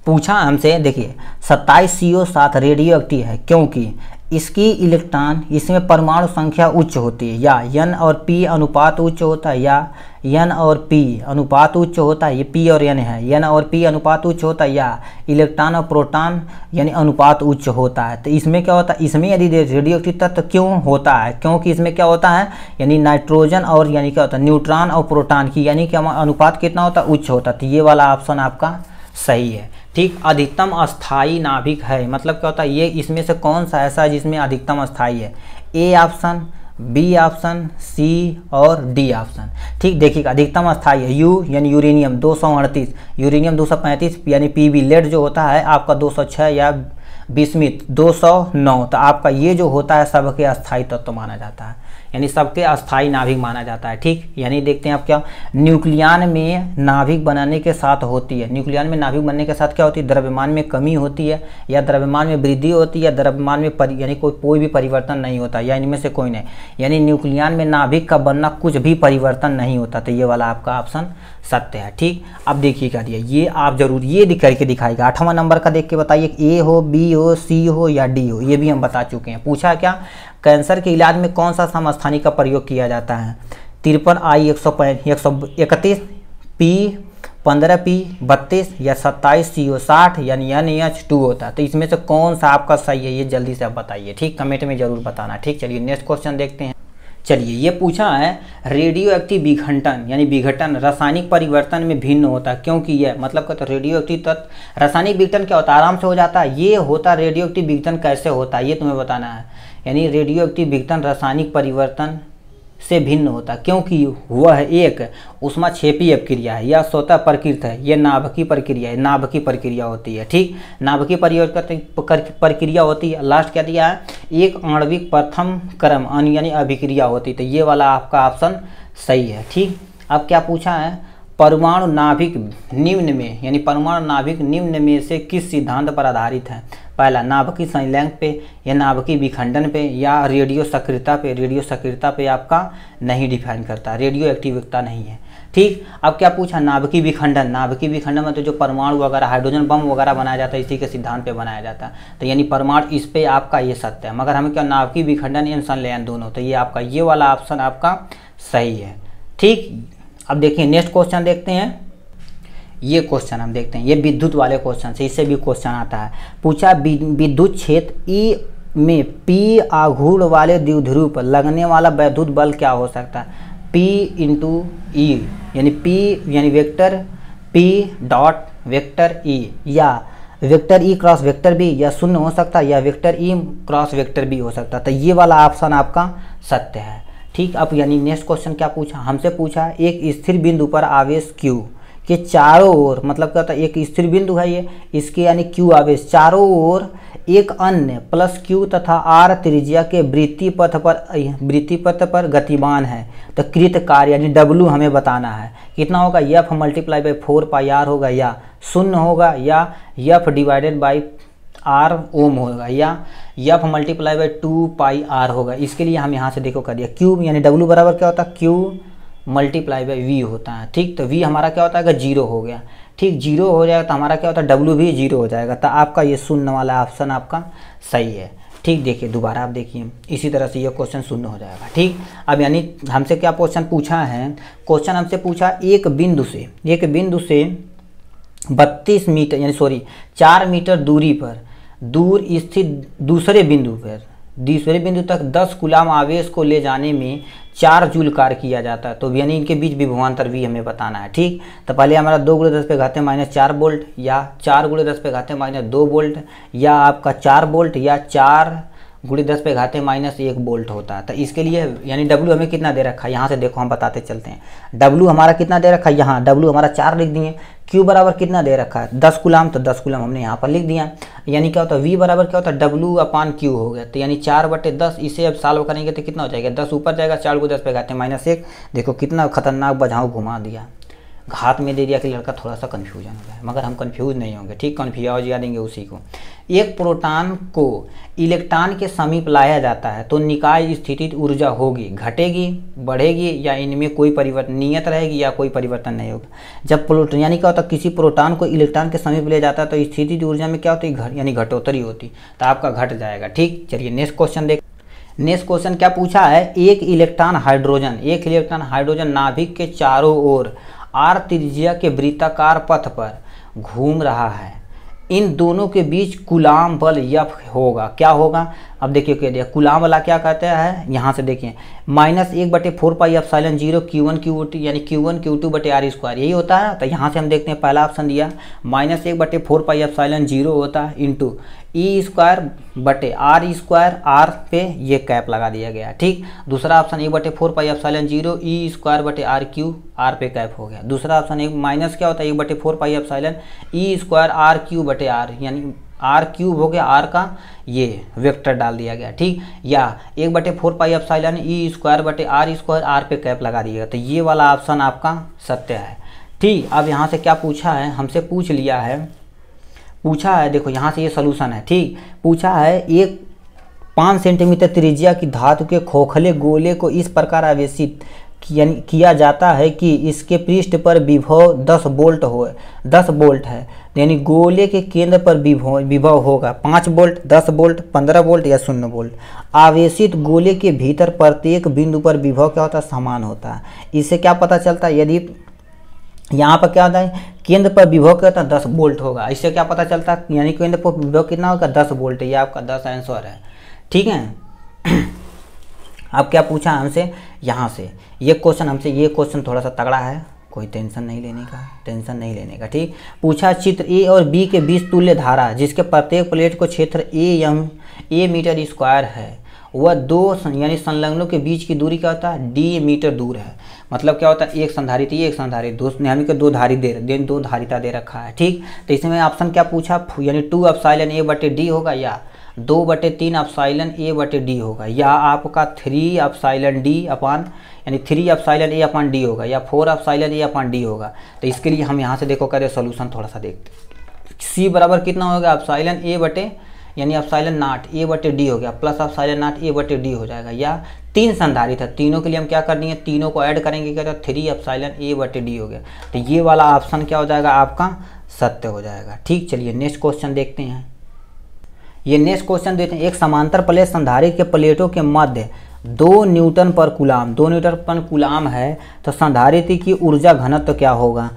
पूछा हमसे, देखिए 27 CO7 रेडियो एक्टिव है क्योंकि इसकी इलेक्ट्रॉन, इसमें परमाणु संख्या उच्च होती है, या N और P अनुपात उच्च होता है, या N और P अनुपात उच्च होता है, ये P और N है, N और P अनुपात उच्च होता है, या इलेक्ट्रॉन और प्रोटॉन यानी अनुपात उच्च होता है। तो इसमें क्या होता है, इसमें यदि रेडियो एक्टिव तत्व क्यों होता है, क्योंकि इसमें क्या होता है, यानी नाइट्रोजन और यानी क्या होता है, न्यूट्रॉन और प्रोटॉन की यानी कि अनुपात कितना होता है, उच्च होता है। तो ये वाला ऑप्शन आपका सही है। ठीक, अधिकतम अस्थाई नाभिक है, मतलब क्या होता है, ये इसमें से कौन सा ऐसा है जिसमें अधिकतम अस्थाई है, ए ऑप्शन, बी ऑप्शन, सी और डी ऑप्शन। ठीक, देखिए अधिकतम अस्थाई है यू यानी यूरेनियम 238, यूरेनियम 235 यानी पीबी, लेड जो होता है आपका 206 या बिस्मिथ 209। तो आपका ये जो होता है सबके अस्थाई तत्व माना जाता है, यानी सबके अस्थाई नाभिक माना जाता है। ठीक, यानी देखते हैं आप क्या, न्यूक्लियन में नाभिक बनाने के साथ होती है, न्यूक्लियन में नाभिक बनने के साथ क्या होती है, द्रव्यमान में कमी होती है, या द्रव्यमान में वृद्धि होती है, या द्रव्यमान में यानी कोई भी परिवर्तन नहीं होता, या इनमें से कोई नहीं, यानी न्यूक्लियन में नाभिक का बनना कुछ भी परिवर्तन नहीं होता। तो ये वाला आपका ऑप्शन सत्य है। ठीक, अब देखिए क्या दिया, ये आप जरूर ये करके दिखाएगा। 8वां नंबर का देख के बताइए, ए हो, बी हो, सी हो या डी हो, ये भी हम बता चुके हैं। पूछा क्या, कैंसर के इलाज में कौन सा समस्थानी का प्रयोग किया जाता है, 53I131, P 15P 32 या 27CO60 यानी NH2 होता है। तो इसमें से कौन सा आपका सही है, ये जल्दी से आप बताइए। ठीक, कमेंट में जरूर बताना। ठीक, चलिए नेक्स्ट क्वेश्चन देखते हैं। चलिए ये पूछा है, रेडियो एक्टिव विघटन यानी विघटन रासायनिक परिवर्तन में भिन्न होता है क्योंकि यह, मतलब कहते हैं रेडियो एक्टिव तत्व रासायनिक विघटन क्या होता है, आराम से हो जाता है। ये होता रेडियो एक्टिव विघटन कैसे होता है ये तुम्हें बताना है, यानी रेडियो एक्टिव विघटन रासायनिक परिवर्तन से भिन्न होता है क्योंकि वह एक ऊष्माक्षेपी अपक्रिया है या स्वतः प्रकृत है, यह नाभिकीय प्रक्रिया है, नाभिकीय प्रक्रिया होती है। ठीक, नाभिकीय प्रक्रिया होती है। लास्ट क्या दिया है, एक आणविक प्रथम क्रम यानी अभिक्रिया होती है। तो ये वाला आपका ऑप्शन सही है। ठीक, अब क्या पूछा है, परमाणु नाभिक निम्न में यानी परमाणु नाभिक निम्न में से किस सिद्धांत पर आधारित है, पहला नाभिकीय संलयन पे, या नाभिकीय विखंडन पे, या रेडियो सक्रियता पे। रेडियो सक्रियता पे आपका नहीं डिफाइन करता, रेडियो एक्टिविटी नहीं है। ठीक, अब क्या पूछा, नाभिकीय विखंडन। नाभिकीय विखंडन में तो जो परमाणु वगैरह हाइड्रोजन बम वगैरह बनाया जाता है इसी के सिद्धांत पे बनाया जाता है। तो यानी परमाणु इस पे आपका ये सत्य है, मगर हमें क्या नाभिकीय विखंडन या संलयन दोनों, तो ये आपका ये वाला ऑप्शन आपका सही है। ठीक, अब देखिए नेक्स्ट क्वेश्चन देखते हैं। ये क्वेश्चन हम देखते हैं, ये विद्युत वाले क्वेश्चन से, इससे भी क्वेश्चन आता है। पूछा, विद्युत क्षेत्र ई में पी आघूर्ण वाले द्विध्रुव पर लगने वाला वैद्युत बल क्या हो सकता है, P × E यानी P यानी vector P dot vector E, या vector E cross vector B, या शून्य हो सकता है, या vector E cross vector B हो सकता है। तो ये वाला ऑप्शन आपका सत्य है। ठीक, अब यानी नेक्स्ट क्वेश्चन क्या पूछा, हमसे पूछा एक स्थिर बिंदु पर आवेश Q के चारों ओर, मतलब क्या होता है, एक स्थिर बिंदु है ये, इसके यानी Q आवेश चारों ओर एक अन्य प्लस Q तथा R त्रिज्या के वृत्तीय पथ पर गतिमान है। तो कृत कार्य यानी W हमें बताना है, कितना होगा, F × 4πr होगा, या शून्य होगा, या F / R ओम होगा, या F × 2πr होगा। इसके लिए हम यहाँ से देखो कर दिया, Q यानी W बराबर क्या होता है, Q × V होता है। ठीक, तो V हमारा क्या होता है, 0 हो गया। ठीक, 0 हो जाएगा तो हमारा क्या होता है, W भी 0 हो जाएगा। तो आपका ये शून्य वाला ऑप्शन आपका सही है। ठीक, देखिए दोबारा आप देखिए, इसी तरह से ये क्वेश्चन शून्य हो जाएगा। ठीक, अब यानी हमसे क्या क्वेश्चन पूछा है, क्वेश्चन हमसे पूछा एक बिंदु से 32 मीटर यानी 4 मीटर दूरी पर दूर स्थित दूसरे बिंदु तक 10 कूलाम आवेश को ले जाने में 4 जूल कार्य किया जाता है। तो यानी इनके बीच विभवांतर भी हमें बताना है। ठीक, तो पहले हमारा 2 × 10⁻⁴ वोल्ट, या 4 × 10⁻2 वोल्ट, या आपका 4 वोल्ट, या 4 × 10⁻1 वोल्ट होता है। तो इसके लिए यानी W हमें कितना दे रखा है, यहाँ से देखो हम बताते चलते हैं। W हमारा कितना दे रखा है, यहाँ W हमारा 4 लिख दिए, Q बराबर कितना दे रखा है 10 कूलाम, तो 10 कूलाम हमने यहाँ पर लिख दिया। यानी क्या होता है V बराबर क्या होता है W/Q हो गया, तो यानी 4/10। इसे अब सॉल्व करेंगे तो कितना हो जाएगा 10 ऊपर जाएगा, 4 को 10 पे घाते -1। देखो कितना खतरनाक बझाऊ घुमा दिया, घात में दे दिया कि लड़का थोड़ा सा कन्फ्यूजन हो जाए, मगर हम कन्फ्यूज नहीं होंगे, ठीक। कन्फ्यूज या देंगे उसी को। एक प्रोटॉन को इलेक्ट्रॉन के समीप लाया जाता है तो निकाय स्थितिज ऊर्जा होगी, घटेगी, बढ़ेगी, या इनमें कोई परिवर्तन नियत रहेगी या कोई परिवर्तन नहीं होगा। जब प्रोटॉन यानी क्या होता है किसी प्रोटॉन को इलेक्ट्रॉन के समीप ले जाता है तो स्थितिज ऊर्जा में क्या होती है यानी घटोतरी होती, तो आपका घट जाएगा, ठीक। चलिए नेक्स्ट क्वेश्चन देख। नेक्स्ट क्वेश्चन क्या पूछा है, एक इलेक्ट्रॉन हाइड्रोजन नाभिक के चारों ओर r त्रिज्या के वृत्ताकार पथ पर घूम रहा है, इन दोनों के बीच कूलाम बल F होगा, क्या होगा। अब देखिए कह दिया कूलाम वाला क्या कहते हैं, यहाँ से देखिए -1/4πε0 Q1 Q2 यानी Q1 Q2/r², यही होता है। तो यहाँ से हम देखते हैं पहला ऑप्शन दिया -1/4πε0 होता है इंटू E²/r², r पे ये कैप लगा दिया गया, ठीक। दूसरा ऑप्शन 1/4πε0 E²/r3, r पे कैप हो गया। दूसरा ऑप्शन एक माइनस क्या होता है 1/4πε E²r3/r यानी r³ हो गया, r का ये वेक्टर डाल दिया गया, ठीक। या 1/4πε E²/r², r पे कैप लगा दिएगा, तो ये वाला ऑप्शन आपका सत्य है, ठीक। अब यहाँ से क्या पूछा है, हमसे पूछ है देखो यहाँ से ये सोल्यूशन है, ठीक। पूछा है एक 5 सेंटीमीटर त्रिज्या की धातु के खोखले गोले को इस प्रकार आवेशित किया जाता है कि इसके पृष्ठ पर विभव 10 वोल्ट है, यानी गोले के केंद्र पर विभव होगा 5 वोल्ट, 10 वोल्ट, 15 वोल्ट या 0 वोल्ट। आवेशित गोले के भीतर प्रत्येक बिंदु पर विभव क्या होता है समान होता है। इससे क्या पता चलता है, यदि यहाँ पर क्या होता है केंद्र पर विभव क्या होता है 10 वोल्ट होगा, इससे क्या पता चलता है यानी केंद्र पर विभव कितना होगा 10 वोल्ट, ये आपका 10 आंसर है, ठीक है। अब क्या पूछा हमसे यहाँ से ये क्वेश्चन थोड़ा सा तगड़ा है, कोई टेंशन नहीं लेने का, ठीक। पूछा चित्र ए और बी के बीच तुल्य धारा जिसके प्रत्येक प्लेट को क्षेत्र ए मीटर स्क्वायर है, वह दो यानी संलग्नों के बीच की दूरी क्या होता है d मीटर दूर है। मतलब क्या होता है एक संधारित्र एक संधारित्र यानी कि दो धारिता दे रखा है, ठीक। तो इसमें ऑप्शन क्या पूछा यानी 2ε/a/d होगा या 2/3ε/a/d होगा, या आपका 3ε/d यानी 3ε/a/d होगा, या 4ε/a/d होगा। तो इसके लिए हम यहाँ से देखो करें सोल्यूशन थोड़ा सा देखते। c बराबर कितना होगा ε/a यानी ε0 a/d हो गया प्लस ε0 a/d हो जाएगा, या 3 संधारित्र है, तीनों के लिए हम क्या कर दिए तीनों को ऐड करेंगे क्या 3ε/a/d हो गया। तो ये वाला ऑप्शन क्या हो जाएगा आपका सत्य हो जाएगा, ठीक। चलिए नेक्स्ट क्वेश्चन देखते हैं। ये नेक्स्ट क्वेश्चन देते हैं, एक समांतर प्लेट संधारित्र के प्लेटों के मध्य 2 न्यूटन पर कूलाम है, तो संधारित्र की ऊर्जा घनत्व क्या होगा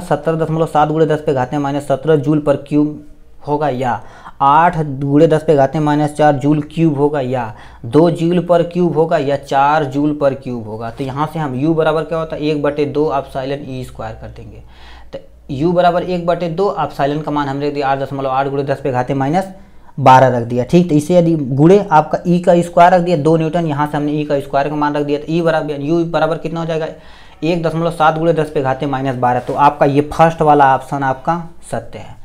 17.7 × 10⁻⁻17 जूल पर क्यूब होगा, या 8 × 10⁻⁻4 जूल क्यूब होगा, या 2 जूल पर क्यूब होगा, या 4 जूल पर क्यूब होगा। तो यहाँ से हम u बराबर क्या होता है 1/2ε कर देंगे। तो u बराबर 1/2 एप्सिलॉन का मान हम रख दिया 8.8 × 10⁻12 रख दिया, ठीक। तो इसे यदि गुणे आपका e का स्क्वायर रख दिया 2 न्यूटन, यहाँ से हमने e का स्क्वायर का मान रख दिया, तो u बराबर कितना हो जाएगा 1.7 × 10⁻12। तो आपका ये फर्स्ट वाला ऑप्शन आपका सत्य है,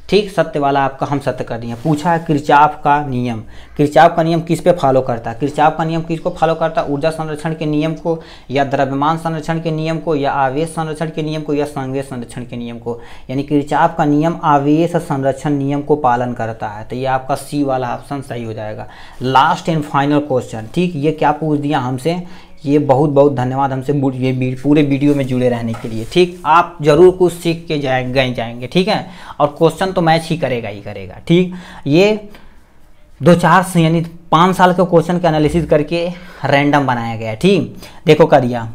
ठीक। सत्य वाला आपका हम सत्य कर दिए। पूछा है किरचॉफ का नियम किस पे फॉलो करता है। किरचॉफ का नियम किसको फॉलो करता है, ऊर्जा संरक्षण के नियम को, या द्रव्यमान संरक्षण के नियम को, या आवेश संरक्षण के नियम को, या संवेश संरक्षण के नियम को। यानी किरचॉफ का नियम आवेश संरक्षण नियम को पालन करता है, तो ये आपका सी वाला ऑप्शन सही हो जाएगा। लास्ट एंड फाइनल क्वेश्चन, ठीक। ये क्या पूछ दिया हमसे, ये बहुत धन्यवाद हमसे ये पूरे वीडियो में जुड़े रहने के लिए, ठीक। आप जरूर कुछ सीख के जाएंगे, ठीक है। और क्वेश्चन तो मैच ही करेगा, ठीक। ये 2-4 यानी 5 साल के क्वेश्चन के एनालिसिस करके रैंडम बनाया गया, ठीक। देखो कर दिया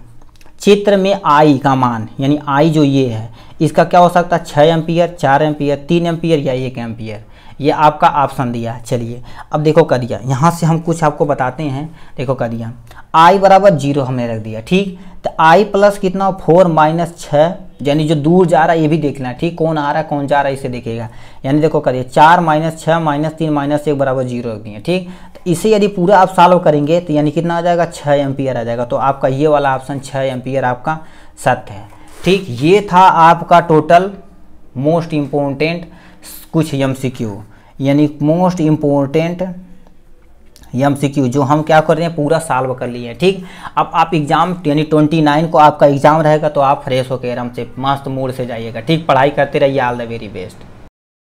चित्र में आई का मान यानी आई जो ये है इसका क्या हो सकता है 6 एम्पियर, 4 एम्पियर, 3 एम्पियर या 1 एम्पियर, ये आपका ऑप्शन दिया। चलिए अब देखो कर दिया, यहाँ से हम कुछ आपको बताते हैं। देखो कर दिया i बराबर 0 हमने रख दिया, ठीक। तो i प्लस कितना 4 - 6 यानी जो दूर जा रहा है ये भी देख लेना, ठीक। कौन आ रहा है कौन जा रहा है इसे देखेगा। यानी देखो करिए 4 - 6 - 3 - 1 बराबर 0 रख दिए, ठीक। तो इसे यदि पूरा आप सॉल्व करेंगे तो यानी कितना आ जाएगा 6 एम्पियर आ जाएगा। तो आपका ये वाला ऑप्शन 6 एम्पियर आपका सत्य है, ठीक। ये था आपका टोटल मोस्ट इम्पोर्टेंट कुछ MCQ, यानी मोस्ट इम्पोर्टेंट MCQ जो हम क्या कर रहे हैं पूरा सॉल्व कर लिए हैं। ठीक, अब आप एग्जाम यानी 29 को आपका एग्जाम रहेगा, तो आप फ्रेश होकर आराम से मस्त मूड से जाइएगा। ठीक, पढ़ाई करते रहिए। All the very best.